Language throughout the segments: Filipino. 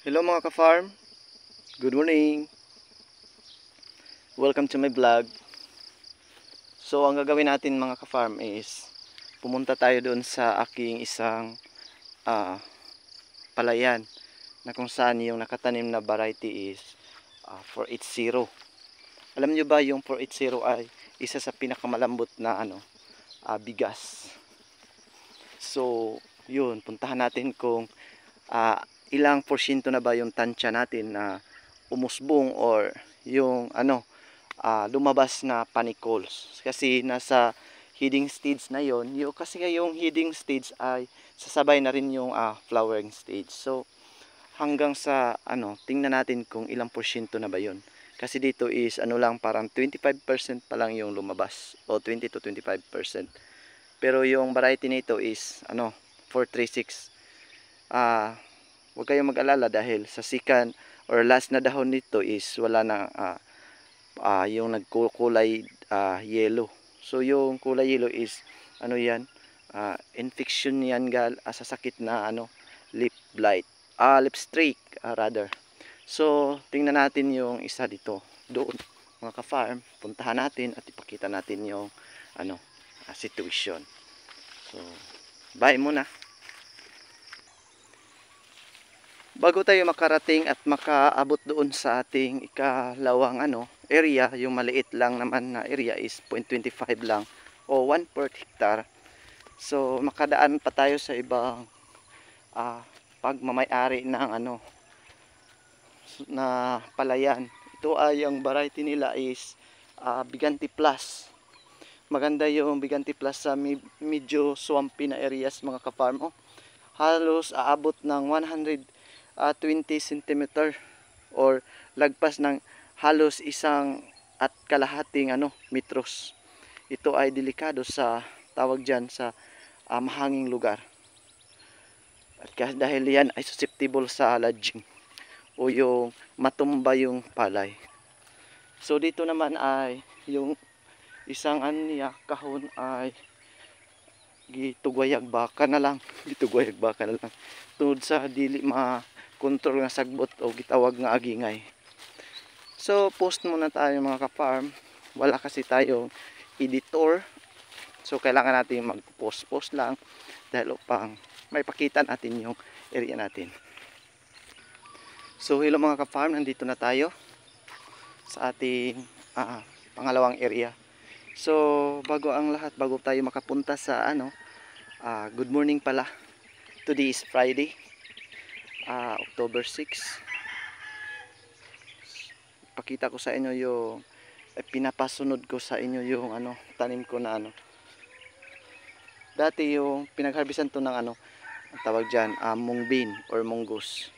Hello mga ka-farm, good morning. Welcome to my vlog. So ang gagawin natin mga ka-farm is pumunta tayo doon sa aking isang palayan na kung saan yung nakatanim na variety is 480. Alam nyo ba yung 480 ay isa sa pinakamalambot na bigas. So yun, puntahan natin kung ilang porsyento na ba yung tansya natin na umusbong or yung lumabas na panicles. Kasi nasa heading stage na yon. Kasi yung heading stage ay sasabay na rin yung flowering stage. So hanggang sa tingnan natin kung ilang porsyento na ba yon. Kasi dito is lang, parang 25% pa lang yung lumabas o 20 to 25%. Pero yung variety nito is 436. Huwag kayong mag-alala dahil sa second or last na dahon nito is wala na yung nagkukulay yellow. So yung kulay yellow is yan, infection yan sa sakit na lip blight, lip streak rather. So tingnan natin yung isa dito doon mga ka-farm, puntahan natin at ipakita natin yung situation. So bye muna. Bago tayo makarating at makaabot doon sa ating ikalawang area, yung maliit lang naman na area is 0.25 lang o 1 per hectare. So makadaan pa tayo sa ibang pagmamay-ari ng na palayan. Ito ay ang variety nila is Bigante Plus. Maganda yung Bigante Plus sa medyo swampy na areas mga ka-farm. Halos aabot ng 120 cm or lagpas ng halos 1.5 metros. Ito ay delikado sa tawag dyan sa mahanging lugar. At dahil yan ay susceptible sa lodging o yung matumba yung palay. So dito naman ay yung isang kahon ay gitugwayag baka na lang tungod sa dili kontrol nga sagbot o gitawag nga agingay. So post muna tayo mga ka-farm, wala kasi tayong editor, so kailangan natin mag-post lang dahil upang may pakita natin yung area natin. So hello mga ka-farm, nandito na tayo sa ating pangalawang area. So bago ang lahat, bago tayo makapunta sa good morning pala. Today is Friday, October 6. Pakita ko sa inyo yung pinapasunod ko sa inyo yung tanim ko na dati yung pinagharbisan to ng ang tawag dyan mung bean or munggus.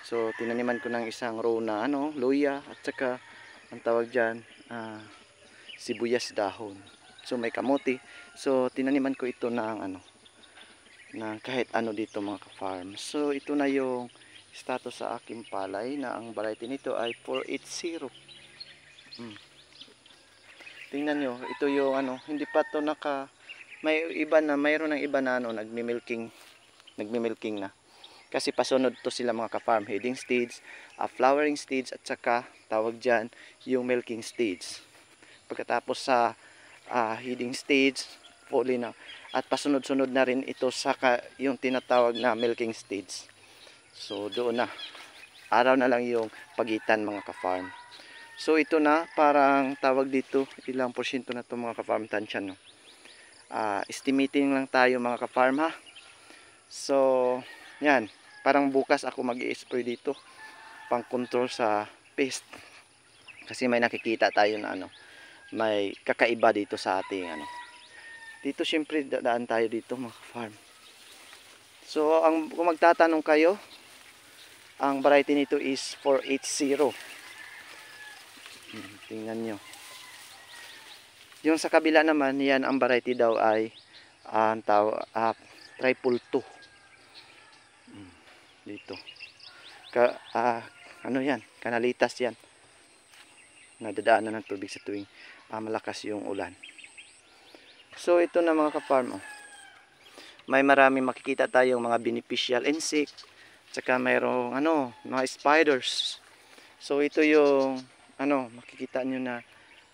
So tinaniman ko ng isang row na luya at saka ang tawag dyan sibuyas dahon. So may kamote. So tinaniman ko ito ng ng kahit dito mga ka-farm. So ito na yung status sa aking palay na ang variety nito ay 480. Tingnan nyo, ito yung hindi pa to mayroon ng iba na nagmi-milking na. Kasi pasunod to sila mga ka-farm, heading stage, flowering stage at saka tawag dyan yung milking stage. Pagkatapos sa heading stage, fully na. At pasunod-sunod na rin ito sa yung tinatawag na milking stage. So doon na. Araw na lang yung pagitan mga ka-farm. So ito na, parang tawag dito, ilang porsyento na ito mga ka-farm tansya. Estimating lang tayo mga ka-farm ha. So yan. Parang bukas ako mag-i-spray dito pang control sa pest. Kasi may nakikita tayo na may kakaiba dito sa ating Dito syempre dadaan tayo dito mga farm. So kung magtatanong kayo, ang variety nito is 480. Tingnan nyo. Yung sa kabila naman, yan ang variety daw ay triple 2. Dito yan, kanalitas yan, nadadaanan ng tubig sa tuwing malakas yung ulan. So ito na mga ka-farm, may maraming makikita tayong mga beneficial insect Tsaka mayroong ano, mga spiders. So ito yung ano, makikita nyo na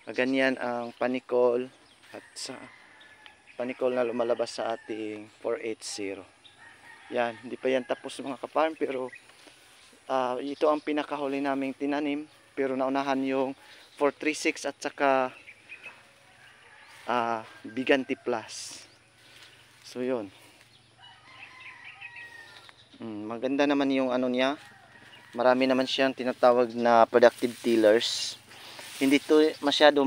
ganyan ang panicole at sa panicole na lumalabas sa ating 480. Yan, hindi pa yan tapos mga ka-farm, pero ito ang pinakahuli naming tinanim, pero naunahan yung 436 at saka Biganti Plus. So yun. Maganda naman yung ano niya. Marami naman siyang tinatawag na productive tillers. Hindi to masyado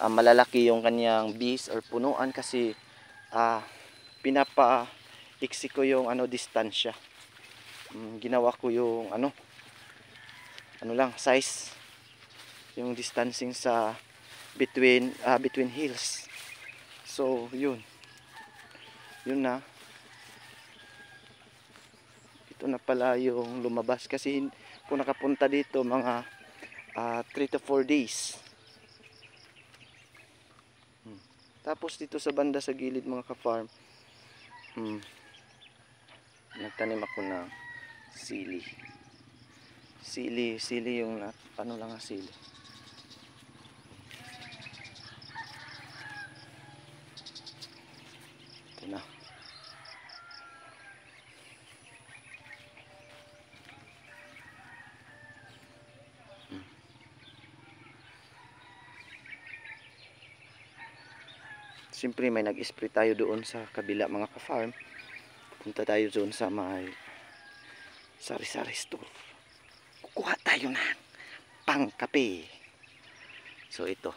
malalaki yung kanyang bees or punuan kasi pinapa-iksi ko yung distansya. Ginawa ko yung ano lang size, yung distancing sa between hills. So yun na, ito na pala yung lumabas kasi kung nakapunta dito mga 3 to 4 days. Tapos dito sa banda sa gilid mga ka-farm, nagtanim ako ng sili yung ano lang ang sili. Ito na. Siyempre may nag-spray tayo doon sa kabila mga ka-farm. Punta tayo doon sa may sari-sari store. Kukuha tayo ng pangkape. So ito,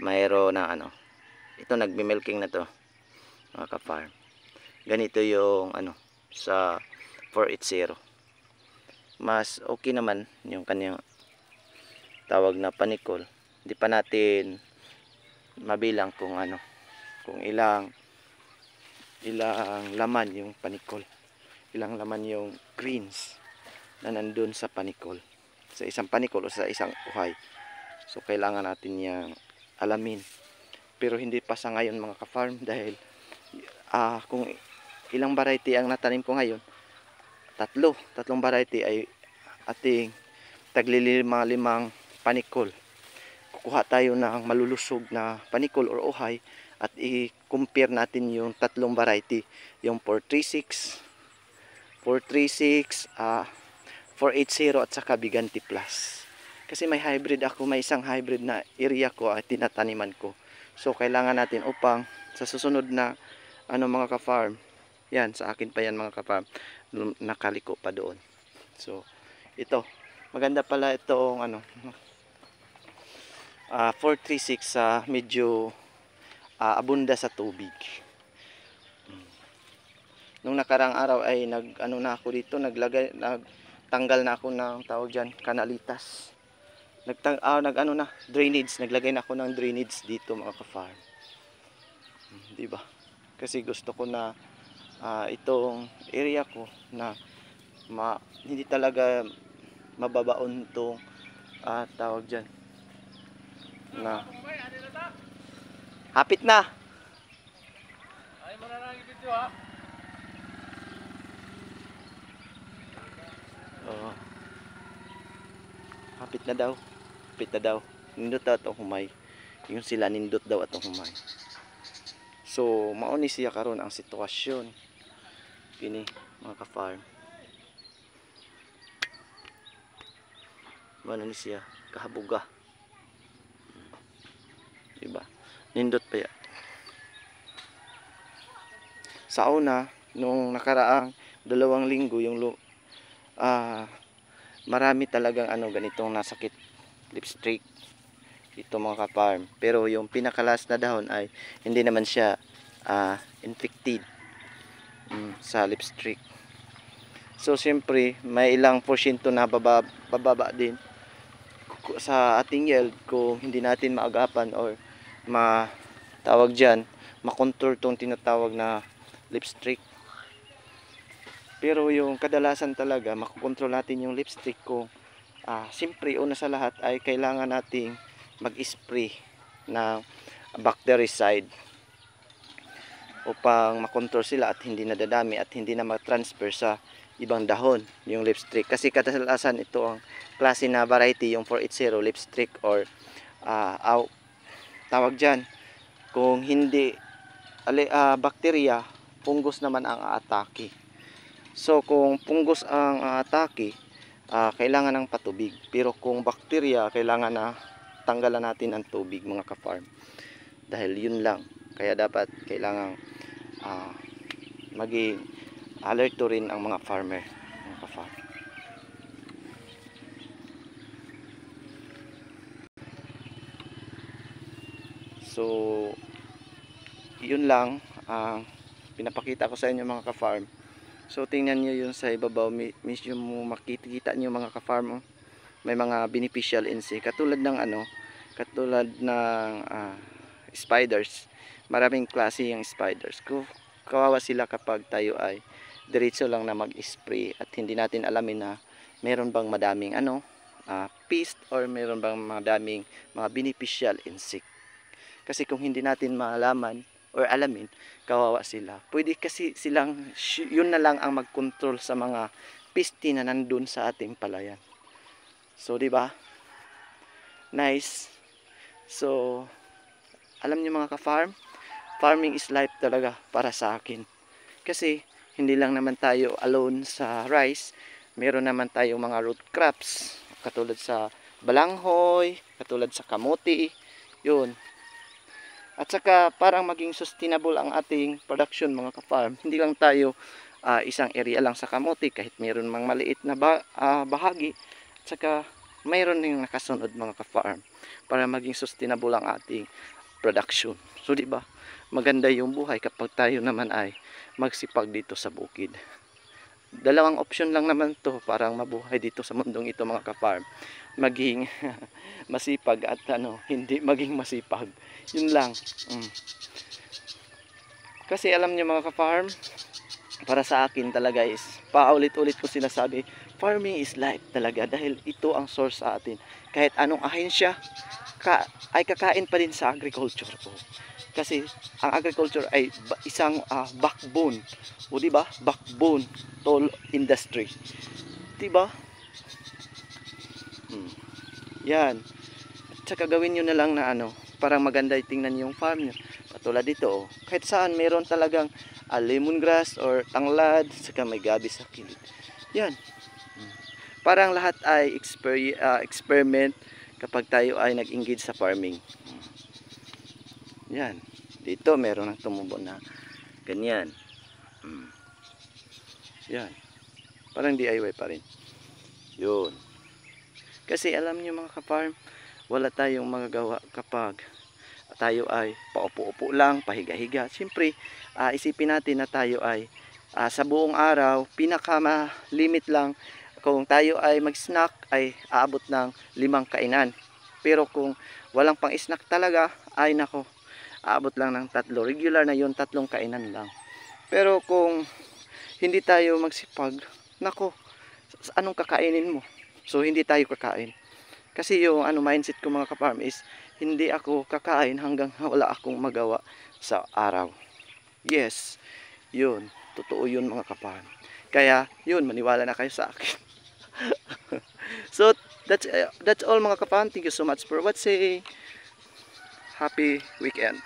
mayroon na ito nagme-milking na to mga ka-farm. Ganito yung sa 480. Mas okay naman yung kanyang tawag na panicole. Hindi pa natin mabilang kung ilang laman yung panicole, ilang laman yung greens na nandun sa panicole, sa isang panicole o sa isang uhay. So kailangan natin yang alamin, pero hindi pa sa ngayon mga ka-farm dahil kung ilang variety ang natanim ko ngayon, tatlong variety ay ating limang panicole. Kukuha tayo ng malulusog na panicole or uhay at i-compare natin yung tatlong variety, yung 436, 480 at saka Biganti Plus. Kasi may hybrid ako, may isang hybrid na area ko at tinataniman ko. So kailangan natin upang sa susunod na mga ka-farm, yan sa akin pa yan mga ka-farm, nakaliko pa doon. So ito, maganda pala itong 436 sa medyo abunda sa tubig. Nung nakarang araw ay na ako dito, nagtanggal na ako ng tawag diyan, kanalitas. Drainage, naglagay na ako ng drainage dito mga ka-farm. 'Di ba? Kasi gusto ko na itong area ko na hindi talaga mababaon itong tawag diyan na hapit na. Ay mananagi video ha. Oh. Hapit na daw. Nindot daw atong humay. Yung sila nindot daw atong humay. So mao ni siya karon ang sitwasyon. Kini mga ka-farm. Mao ni siya kahabuga. Diba? Nindot pa ya. Sa una, nung nakaraang 2 linggo, yung marami talagang ganitong nasakit, lipstreak ito mga ka-farm. Pero yung pinakalas na dahon ay hindi naman siya infected sa lipstreak. So siyempre may ilang porsyento na bababa din sa ating yield kung hindi natin maagapan or tawag dyan, makontrol tong tinatawag na lipstreak. Pero yung kadalasan talaga makokontrol natin yung lipstreak kung siyempre una sa lahat ay kailangan nating mag-spray ng bactericide upang makontrol sila at hindi nadadami at hindi na ma-transfer sa ibang dahon yung leaf streak. Kasi kadalasan ito ang klase na variety, yung 480 leaf streak or tawag dyan, kung hindi bacteria, fungus naman ang aatake. So kung fungus ang aatake, kailangan ng patubig. Pero kung bacteria, kailangan na tanggalan natin ang tubig, mga ka-farm. Dahil yun lang. Kaya dapat kailangan maging alerto rin ang mga farmer, mga ka-farm. So yun lang ang pinapakita ko sa inyo, mga ka-farm. So tingnan nyo yun sa ibabaw, medyo makikita nyo, mga ka-farm, may mga beneficial insect katulad ng spiders. Maraming klase yung spiders. Kawawa sila kapag tayo ay diretso lang na mag-spray at hindi natin alamin na meron bang madaming pest or meron bang madaming mga beneficial insect. Kasi kung hindi natin malaman or alamin, kawawa sila. Pwede kasi silang, yun na lang ang mag-control sa mga peste na nandun sa ating palayan. So, di ba? Nice. So, alam niyo, mga ka-farm, farming is life talaga para sa akin. Kasi, hindi lang naman tayo alone sa rice. Meron naman tayong mga root crops. Katulad sa balanghoy, katulad sa kamote. Yun. At saka parang maging sustainable ang ating production, mga ka-farm. Hindi lang tayo isang area lang sa kamote, kahit mayroon mang maliit na bahagi. At saka mayroon din nakasunod, mga ka-farm, para maging sustainable ang ating production. So di ba, maganda yung buhay kapag tayo naman ay magsipag dito sa bukid. Dalawang option lang naman to para mabuhay dito sa mundong ito, mga ka-farm. Maging masipag at hindi maging masipag. Yun lang. Kasi alam niyo, mga ka-farm, para sa akin talaga is, paulit-ulit ko sinasabi, farming is life talaga, dahil ito ang source sa atin. Kahit anong ahensya ay kakain pa din sa agriculture po. Kasi ang agriculture ay isang backbone. O di ba? Backbone to industry. Di ba? Yan. At saka gawin nyo na lang na parang maganda tingnan yung farm nyo. Patulad dito, kahit saan meron talagang lemongrass or tanglad, saka may gabi sa kilid. Yan. Parang lahat ay experiment kapag tayo ay nag-engage sa farming. Yan. Dito meron ng tumubo na ganyan. Yan. Parang DIY pa rin. Yun. Kasi alam niyo, mga ka-farm, wala tayong magagawa kapag tayo ay paupo-upo lang, pahiga-higa. Siyempre, isipin natin na tayo ay sa buong araw, pinaka-limit lang, kung tayo ay mag-snack ay aabot ng 5 kainan. Pero kung walang pang-snack talaga, ay nako, aabot lang ng 3. Regular na yun, 3 kainan lang. Pero kung hindi tayo magsipag, nako, anong kakainin mo? So hindi tayo kakain. Kasi yung mindset ko, mga ka-farm, is hindi ako kakain hanggang wala akong magawa sa araw. Yes, yun. Totoo yun, mga ka-farm. Kaya yun, maniwala na kayo sa akin. So that's all, mga ka-farm. Thank you so much for watching. Happy weekend.